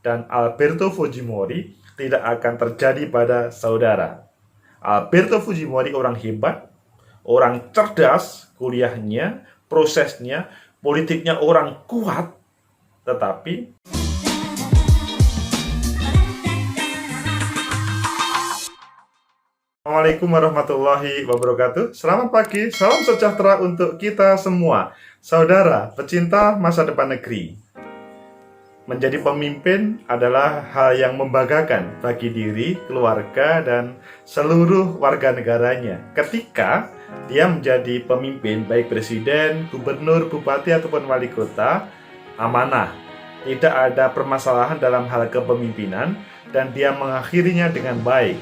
dan Alberto Fujimori tidak akan terjadi pada saudara. Alberto Fujimori orang hebat, orang cerdas, kuliahnya, prosesnya, politiknya orang kuat, tetapi Assalamualaikum warahmatullahi wabarakatuh. Selamat pagi, salam sejahtera untuk kita semua, saudara pecinta masa depan negeri. Menjadi pemimpin adalah hal yang membanggakan bagi diri, keluarga, dan seluruh warga negaranya. Ketika dia menjadi pemimpin, baik presiden, gubernur, bupati, ataupun wali kota, amanah. Tidak ada permasalahan dalam hal kepemimpinan, dan dia mengakhirinya dengan baik.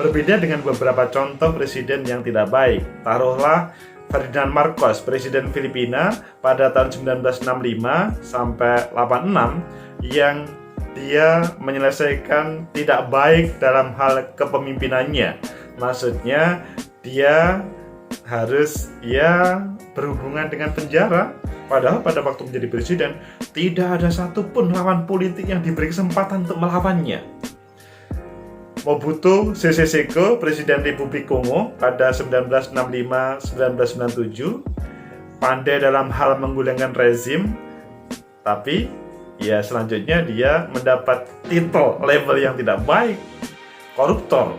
Berbeda dengan beberapa contoh presiden yang tidak baik. Taruhlah Ferdinand Marcos, presiden Filipina pada tahun 1965 sampai 86, yang dia menyelesaikan tidak baik dalam hal kepemimpinannya. Maksudnya dia harus berhubungan dengan penjara. Padahal pada waktu menjadi presiden tidak ada satupun lawan politik yang diberi kesempatan untuk melawannya. Mobutu Sese Seko, Presiden Republik Kongo pada 1965-1997, pandai dalam hal menggulingkan rezim, tapi selanjutnya dia mendapat titel level yang tidak baik, koruptor.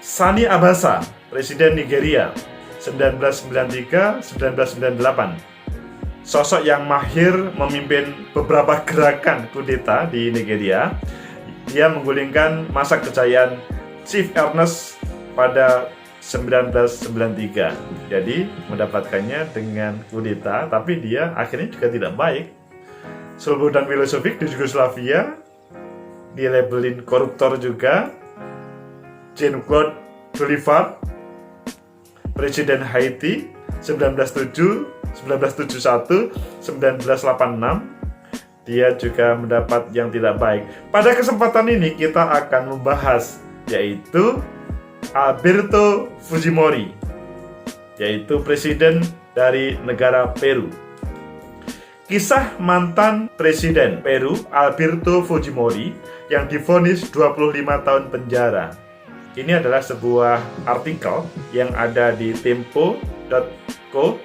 Sani Abacha, Presiden Nigeria 1993-1998, sosok yang mahir memimpin beberapa gerakan kudeta di Nigeria. Dia menggulingkan masa kejayaan Chief Ernest pada 1993. Jadi mendapatkannya dengan kudeta, tapi dia akhirnya juga tidak baik. Slobodan Milosevic di Yugoslavia dilabelin koruptor juga. Jean-Claude Bolivar, Presiden Haiti 1907, 1971, 1986, dia juga mendapat yang tidak baik. Pada kesempatan ini kita akan membahas yaitu Alberto Fujimori, yaitu presiden dari negara Peru. Kisah mantan presiden Peru Alberto Fujimori yang divonis 25 tahun penjara. Ini adalah sebuah artikel yang ada di tempo.co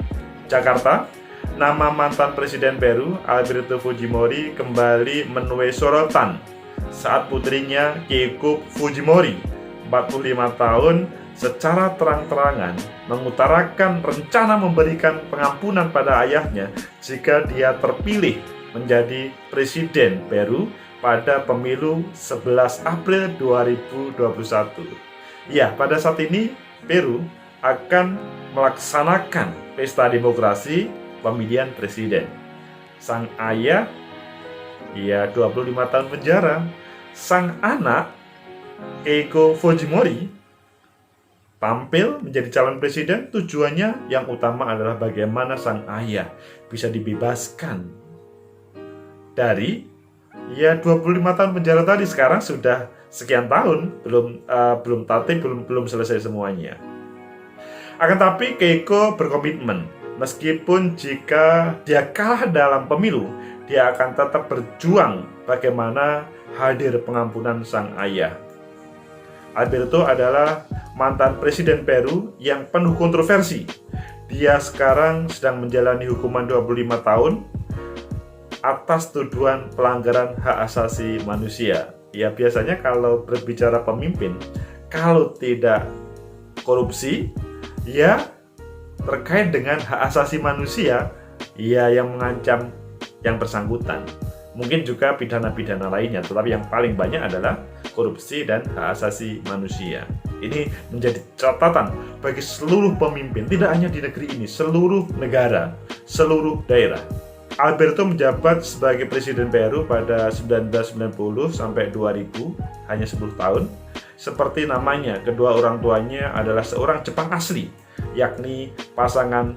Jakarta. Nama mantan presiden Peru, Alberto Fujimori, kembali menuai sorotan saat putrinya Keiko Fujimori, 45 tahun, secara terang-terangan mengutarakan rencana memberikan pengampunan pada ayahnya jika dia terpilih menjadi presiden Peru pada pemilu 11 April 2021. Pada saat ini Peru akan melaksanakan pesta demokrasi pemilihan presiden. Sang ayah 25 tahun penjara. Sang anak Keiko Fujimori tampil menjadi calon presiden. Tujuannya yang utama adalah bagaimana sang ayah bisa dibebaskan dari 25 tahun penjara tadi. Sekarang sudah sekian tahun belum selesai semuanya. Akan tapi Keiko berkomitmen, meskipun jika dia kalah dalam pemilu, dia akan tetap berjuang bagaimana hadir pengampunan sang ayah. Alberto adalah mantan presiden Peru yang penuh kontroversi. Dia sekarang sedang menjalani hukuman 25 tahun atas tuduhan pelanggaran hak asasi manusia. Biasanya kalau berbicara pemimpin, kalau tidak korupsi, terkait dengan hak asasi manusia, yang mengancam yang bersangkutan. Mungkin juga pidana-pidana lainnya, tetapi yang paling banyak adalah korupsi dan hak asasi manusia. Ini menjadi catatan bagi seluruh pemimpin, tidak hanya di negeri ini, seluruh negara, seluruh daerah. Alberto menjabat sebagai presiden Peru pada 1990 sampai 2000, hanya 10 tahun. Seperti namanya, kedua orang tuanya adalah seorang Jepang asli, yakni pasangan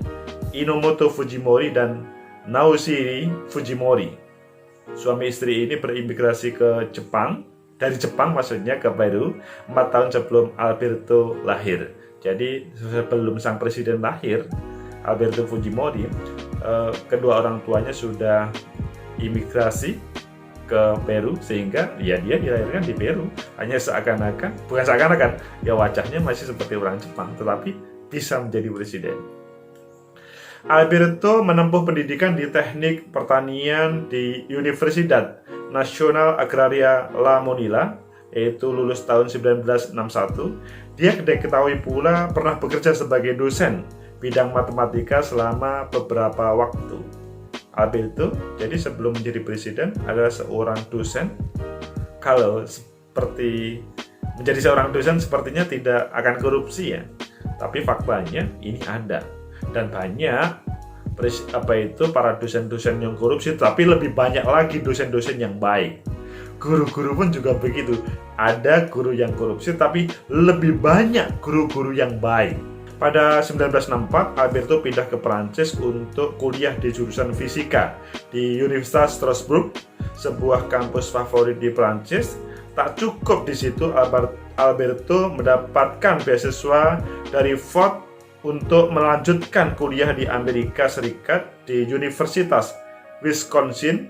Inomoto Fujimori dan Naoshiro Fujimori. Suami istri ini berimigrasi ke Jepang, dari Jepang maksudnya ke Peru, 4 tahun sebelum Alberto lahir. Jadi sebelum sang presiden lahir, Alberto Fujimori, kedua orang tuanya sudah imigrasi ke Peru, sehingga ya dia dilahirkan di Peru. Hanya bukan seakan-akan, ya wajahnya masih seperti orang Jepang, tetapi bisa menjadi presiden. Alberto menempuh pendidikan di teknik pertanian di Universidad Nacional Agraria La Monila, yaitu lulus tahun 1961. Dia diketahui pula pernah bekerja sebagai dosen bidang matematika selama beberapa waktu. Alberto jadi sebelum menjadi presiden adalah seorang dosen. Kalau seperti menjadi seorang dosen sepertinya tidak akan korupsi ya, tapi faktanya ini ada, dan banyak para dosen-dosen yang korupsi, tapi lebih banyak lagi dosen-dosen yang baik. Guru-guru pun juga begitu, ada guru yang korupsi tapi lebih banyak guru-guru yang baik. Pada 1964, Alberto pindah ke Perancis untuk kuliah di jurusan fisika di Universitas Strasbourg, sebuah kampus favorit di Perancis. Tak cukup di situ, Alberto mendapatkan beasiswa dari Ford untuk melanjutkan kuliah di Amerika Serikat di Universitas Wisconsin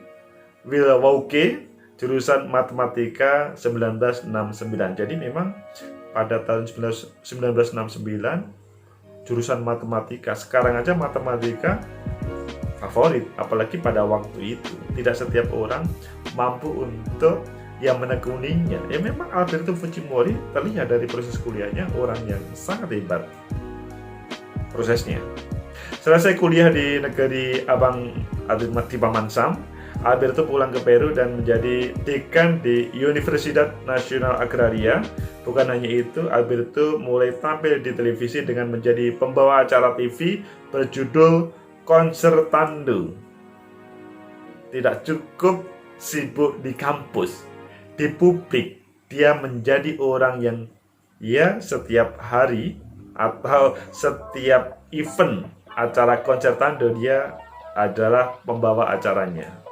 Milwaukee, jurusan matematika 1969. Jadi memang pada tahun 1969 jurusan matematika, sekarang aja matematika favorit, apalagi pada waktu itu. Tidak setiap orang mampu untuk yang menekuninya. Ya memang Alberto Fujimori terlihat dari proses kuliahnya orang yang sangat hebat prosesnya. Selesai kuliah di negeri Abang di Paman Sam, Alberto pulang ke Peru dan menjadi dekan di Universidad Nacional Agraria. Bukan hanya itu, Alberto mulai tampil di televisi dengan menjadi pembawa acara TV berjudul Concertando. Tidak cukup sibuk di kampus, di publik, dia menjadi orang yang setiap hari atau setiap event acara Concertando dia adalah pembawa acaranya.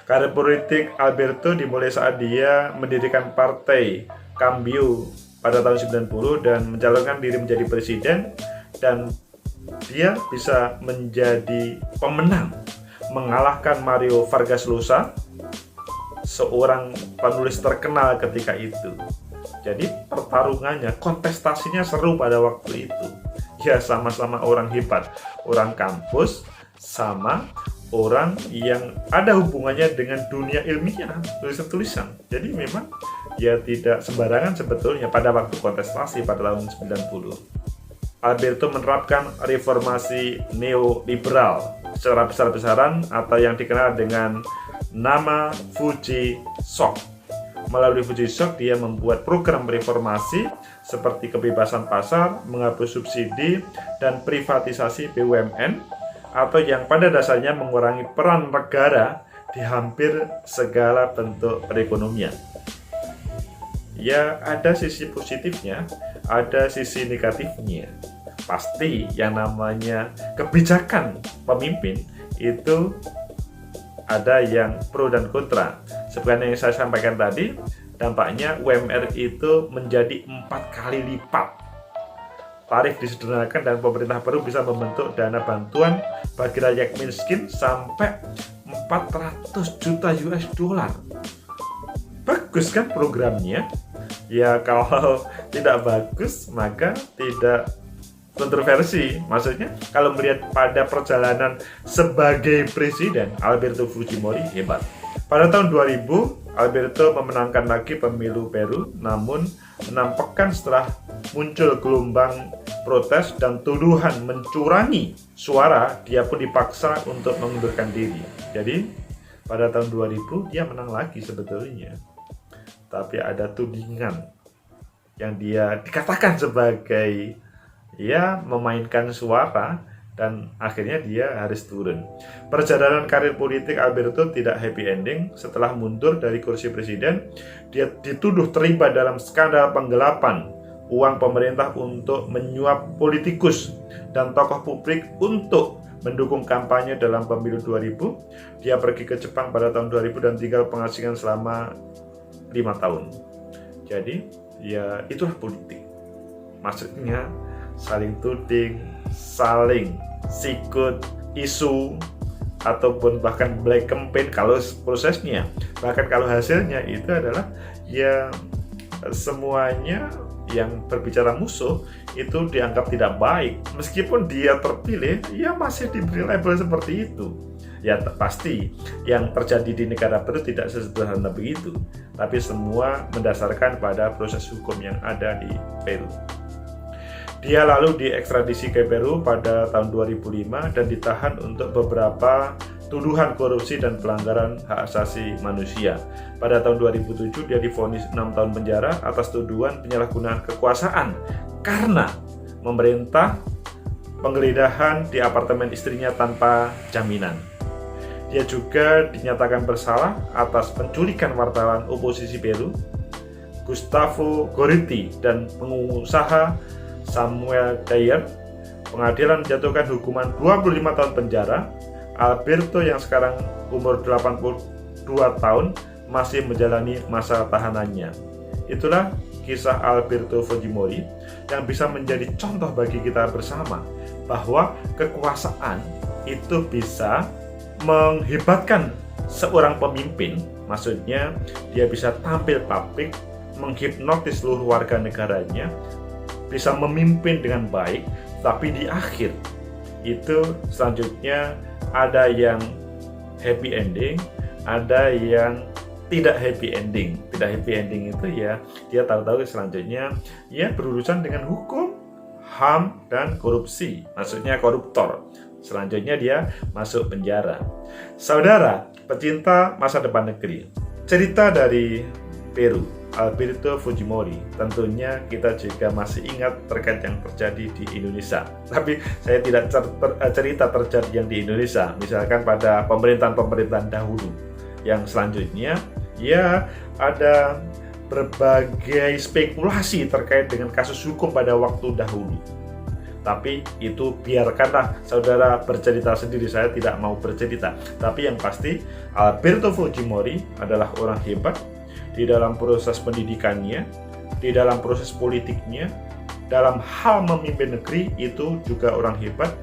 Karir politik Alberto dimulai saat dia mendirikan partai Cambio pada tahun 90 dan mencalonkan diri menjadi presiden, dan dia bisa menjadi pemenang mengalahkan Mario Vargas Llosa, seorang penulis terkenal ketika itu. Jadi pertarungannya, kontestasinya seru pada waktu itu. Ya sama-sama orang hebat, orang kampus sama orang yang ada hubungannya dengan dunia ilmiah, tulisan-tulisan. Jadi memang ya tidak sembarangan sebetulnya pada waktu kontestasi pada tahun 90. Alberto menerapkan reformasi neoliberal secara besar-besaran atau yang dikenal dengan nama Fuji Shock. Melalui Fuji Shock dia membuat program reformasi seperti kebebasan pasar, menghapus subsidi, dan privatisasi BUMN, atau yang pada dasarnya mengurangi peran negara di hampir segala bentuk perekonomian. Ya, ada sisi positifnya, ada sisi negatifnya. Pasti yang namanya kebijakan pemimpin itu ada yang pro dan kontra. Seperti yang saya sampaikan tadi, dampaknya UMR itu menjadi 4 kali lipat. Tarif disederhanakan dan pemerintah Peru bisa membentuk dana bantuan bagi rakyat miskin sampai 400 juta US dollar. Bagus kan programnya? Ya kalau tidak bagus maka tidak kontroversi. Maksudnya kalau melihat pada perjalanan sebagai presiden, Alberto Fujimori hebat. Pada tahun 2000, Alberto memenangkan lagi pemilu Peru, namun 6 pekan setelah muncul gelombang protes dan tuduhan mencurangi suara, dia pun dipaksa untuk mengundurkan diri. Jadi pada tahun 2000 dia menang lagi sebetulnya, tapi ada tudingan yang dia dikatakan sebagai memainkan suara, dan akhirnya dia harus turun. Perjalanan karir politik Alberto tidak happy ending. Setelah mundur dari kursi presiden, dia dituduh terlibat dalam skandal penggelapan uang pemerintah untuk menyuap politikus dan tokoh publik untuk mendukung kampanye dalam pemilu 2000. Dia pergi ke Jepang pada tahun 2000 dan tinggal pengasingan selama 5 tahun. Jadi ya itulah politik. Maksudnya saling tuding, saling sikut isu, ataupun bahkan black campaign kalau prosesnya, bahkan kalau hasilnya itu adalah ya semuanya yang berbicara musuh itu dianggap tidak baik. Meskipun dia terpilih, ya masih diberi label seperti itu. Ya pasti yang terjadi di negara Peru tidak sesederhana begitu, tapi semua mendasarkan pada proses hukum yang ada di Peru. Dia lalu diekstradisi ke Peru pada tahun 2005 dan ditahan untuk beberapa tuduhan korupsi dan pelanggaran hak asasi manusia. Pada tahun 2007 dia divonis 6 tahun penjara atas tuduhan penyalahgunaan kekuasaan karena memerintah penggeledahan di apartemen istrinya tanpa jaminan. Dia juga dinyatakan bersalah atas penculikan wartawan oposisi Peru, Gustavo Gorriti, dan pengusaha Samuel Dyer. Pengadilan menjatuhkan hukuman 25 tahun penjara. Alberto yang sekarang umur 82 tahun masih menjalani masa tahanannya. Itulah kisah Alberto Fujimori yang bisa menjadi contoh bagi kita bersama bahwa kekuasaan itu bisa menghebatkan seorang pemimpin. Maksudnya dia bisa tampil publik, menghipnotis seluruh warga negaranya, bisa memimpin dengan baik, tapi di akhir itu selanjutnya ada yang happy ending, ada yang tidak happy ending. Tidak happy ending itu ya dia tahu-tahu selanjutnya ya berurusan dengan hukum, HAM, dan korupsi, maksudnya koruptor. Selanjutnya dia masuk penjara. Saudara pecinta masa depan negeri, cerita dari Peru, Alberto Fujimori, tentunya kita juga masih ingat terkait yang terjadi di Indonesia. Tapi saya tidak cerita terjadi yang di Indonesia, misalkan pada pemerintahan-pemerintahan dahulu. Yang selanjutnya, ya ada berbagai spekulasi terkait dengan kasus hukum pada waktu dahulu. Tapi itu biarkanlah saudara bercerita sendiri, saya tidak mau bercerita. Tapi yang pasti Alberto Fujimori adalah orang hebat di dalam proses pendidikannya, di dalam proses politiknya, dalam hal memimpin negeri itu juga orang hebat.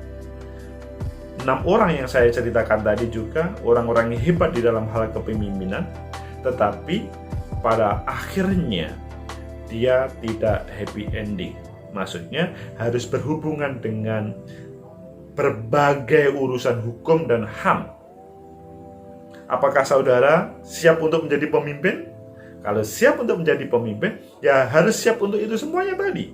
6 orang yang saya ceritakan tadi juga orang-orang yang hebat di dalam hal kepemimpinan, tetapi pada akhirnya dia tidak happy ending. Maksudnya harus berhubungan dengan berbagai urusan hukum dan HAM. Apakah saudara siap untuk menjadi pemimpin? Kalau siap untuk menjadi pemimpin, ya harus siap untuk itu semuanya tadi.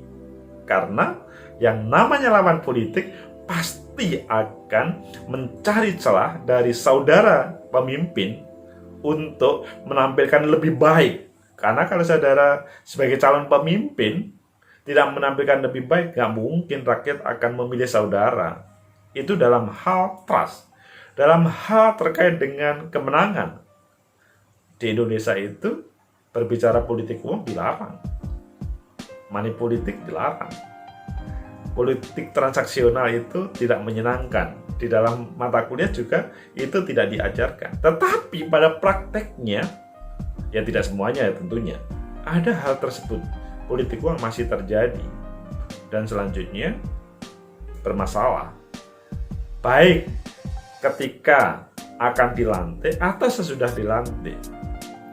Karena yang namanya lawan politik pasti akan mencari celah dari saudara pemimpin untuk menampilkan lebih baik. Karena kalau saudara sebagai calon pemimpin tidak menampilkan lebih baik, nggak mungkin rakyat akan memilih saudara. Itu dalam hal trust, dalam hal terkait dengan kemenangan. Di Indonesia itu berbicara politik uang dilarang, money politik dilarang, politik transaksional itu tidak menyenangkan. Di dalam mata kuliah juga itu tidak diajarkan. Tetapi pada prakteknya, ya tidak semuanya ya tentunya, ada hal tersebut. Politik uang masih terjadi dan selanjutnya bermasalah, baik ketika akan dilantik atau sesudah dilantik.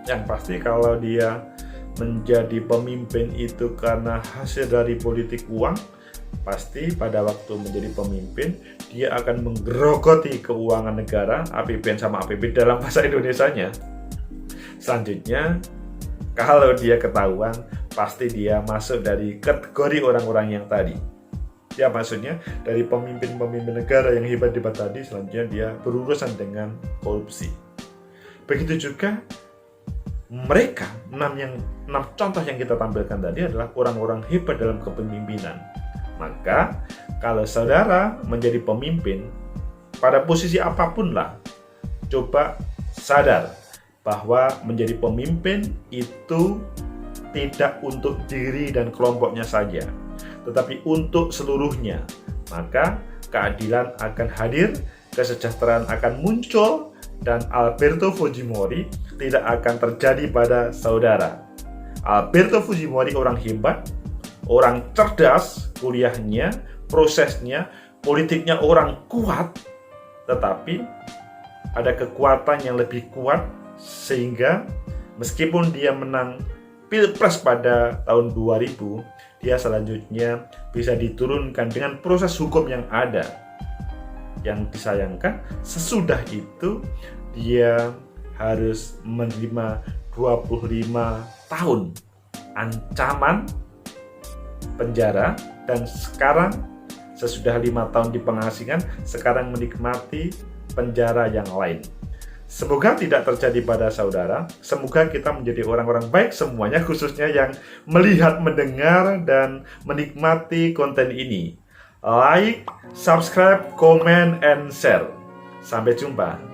Yang pasti kalau dia menjadi pemimpin itu karena hasil dari politik uang, pasti pada waktu menjadi pemimpin dia akan menggerogoti keuangan negara, APBN sama APBD dalam bahasa Indonesianya. Selanjutnya kalau dia ketahuan, pasti dia masuk dari kategori orang-orang yang tadi. Ya maksudnya dari pemimpin-pemimpin negara yang hebat-hebat tadi, selanjutnya dia berurusan dengan korupsi. Begitu juga mereka, 6 contoh yang kita tampilkan tadi adalah orang-orang hebat dalam kepemimpinan. Maka kalau saudara menjadi pemimpin pada posisi apapun lah, coba sadar bahwa menjadi pemimpin itu tidak untuk diri dan kelompoknya saja, tetapi untuk seluruhnya. Maka keadilan akan hadir, kesejahteraan akan muncul, dan Alberto Fujimori tidak akan terjadi pada saudara. Alberto Fujimori orang hebat, orang cerdas, kuliahnya, prosesnya, politiknya orang kuat, tetapi ada kekuatan yang lebih kuat, sehingga meskipun dia menang Pilpres pada tahun 2000, dia selanjutnya bisa diturunkan dengan proses hukum yang ada. Yang disayangkan, sesudah itu dia harus menerima 25 tahun ancaman penjara, dan sekarang sesudah 5 tahun di pengasingan, sekarang menikmati penjara yang lain. Semoga tidak terjadi pada saudara. Semoga kita menjadi orang-orang baik semuanya, khususnya yang melihat, mendengar, dan menikmati konten ini. Like, subscribe, comment, and share. Sampai jumpa.